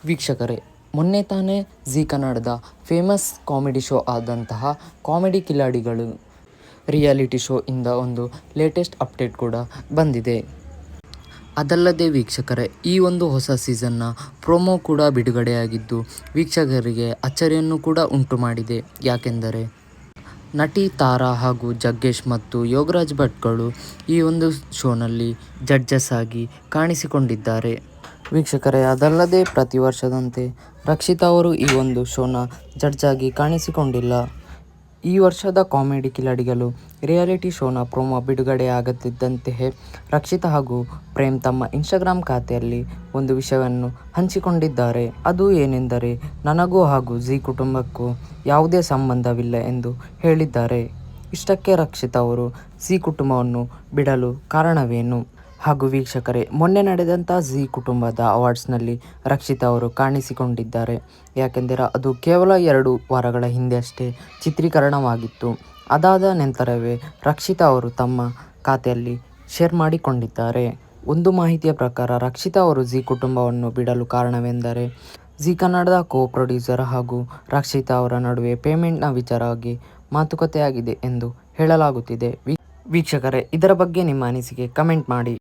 ವೀಕ್ಷಕರೇ, ಮೊನ್ನೆ ತಾನೇ ಜೀ ಕನ್ನಡದ ಫೇಮಸ್ ಕಾಮಿಡಿ ಶೋ ಆದಂತಹ ಕಾಮಿಡಿ ಕಿಲಾಡಿಗಳು ರಿಯಾಲಿಟಿ ಶೋ ಇಂದ ಒಂದು ಲೇಟೆಸ್ಟ್ ಅಪ್ಡೇಟ್ ಕೂಡ ಬಂದಿದೆ. ಅದಲ್ಲದೆ ವೀಕ್ಷಕರೇ, ಈ ಒಂದು ಹೊಸ ಸೀಸನ್ನ ಪ್ರೋಮೋ ಕೂಡ ಬಿಡುಗಡೆಯಾಗಿದ್ದು ವೀಕ್ಷಕರಿಗೆ ಅಚ್ಚರಿಯನ್ನು ಕೂಡ ಉಂಟು ಮಾಡಿದೆ. ಯಾಕೆಂದರೆ ನಟಿ ತಾರಾ ಹಾಗೂ ಜಗ್ಗೇಶ್ ಮತ್ತು ಯೋಗರಾಜ್ ಭಟ್ಗಳು ಈ ಒಂದು ಶೋನಲ್ಲಿ ಜಡ್ಜಸ್ ಆಗಿ ಕಾಣಿಸಿಕೊಂಡಿದ್ದಾರೆ. ವೀಕ್ಷಕರೇ, ಅದಲ್ಲದೆ ಪ್ರತಿ ವರ್ಷದಂತೆ ರಕ್ಷಿತಾ ಅವರು ಈ ಒಂದು ಶೋನ ಜಡ್ಜ್ ಆಗಿ ಕಾಣಿಸಿಕೊಂಡಿಲ್ಲ. ಈ ವರ್ಷದ ಕಾಮಿಡಿ ಕಿಲಾಡಿಗಳು ರಿಯಾಲಿಟಿ ಶೋನ ಪ್ರೋಮೋ ಬಿಡುಗಡೆಯಾಗುತ್ತಿದ್ದಂತೆಯೇ ರಕ್ಷಿತಾ ಹಾಗೂ ಪ್ರೇಮ್ ತಮ್ಮ ಇನ್ಸ್ಟಾಗ್ರಾಮ್ ಖಾತೆಯಲ್ಲಿ ಒಂದು ವಿಷಯವನ್ನು ಹಂಚಿಕೊಂಡಿದ್ದಾರೆ. ಅದು ಏನೆಂದರೆ, ನನಗೂ ಹಾಗೂ ಜೀ ಕುಟುಂಬಕ್ಕೂ ಯಾವುದೇ ಸಂಬಂಧವಿಲ್ಲ ಎಂದು ಹೇಳಿದ್ದಾರೆ. ಇಷ್ಟಕ್ಕೆ ರಕ್ಷಿತಾ ಅವರು ಜೀ ಕುಟುಂಬವನ್ನು ಬಿಡಲು ಕಾರಣವೇನು? ಹಾಗೂ ವೀಕ್ಷಕರೇ, ಮೊನ್ನೆ ನಡೆದಂಥ ಜೀ ಕುಟುಂಬದ ಅವಾರ್ಡ್ಸ್ನಲ್ಲಿ ರಕ್ಷಿತಾ ಅವರು ಕಾಣಿಸಿಕೊಂಡಿದ್ದಾರೆ. ಯಾಕೆಂದರೆ ಅದು ಕೇವಲ 2 ವಾರಗಳ ಹಿಂದೆ ಅಷ್ಟೇ ಚಿತ್ರೀಕರಣವಾಗಿತ್ತು. ಅದಾದ ನಂತರವೇ ರಕ್ಷಿತಾ ಅವರು ತಮ್ಮ ಖಾತೆಯಲ್ಲಿ ಶೇರ್ ಮಾಡಿಕೊಂಡಿದ್ದಾರೆ. ಒಂದು ಮಾಹಿತಿಯ ಪ್ರಕಾರ ರಕ್ಷಿತಾ ಅವರು ಜೀ ಕುಟುಂಬವನ್ನು ಬಿಡಲು ಕಾರಣವೆಂದರೆ ಜೀ ಕನ್ನಡದ ಕೋ-ಪ್ರೊಡ್ಯೂಸರ್ ಹಾಗೂ ರಕ್ಷಿತಾ ಅವರ ನಡುವೆ ಪೇಮೆಂಟ್ನ ವಿಚಾರವಾಗಿ ಮಾತುಕತೆಯಾಗಿದೆ ಎಂದು ಹೇಳಲಾಗುತ್ತಿದೆ. ವೀಕ್ಷಕರೇ, ಇದರ ಬಗ್ಗೆ ನಿಮ್ಮ ಅನಿಸಿಕೆ ಕಮೆಂಟ್ ಮಾಡಿ.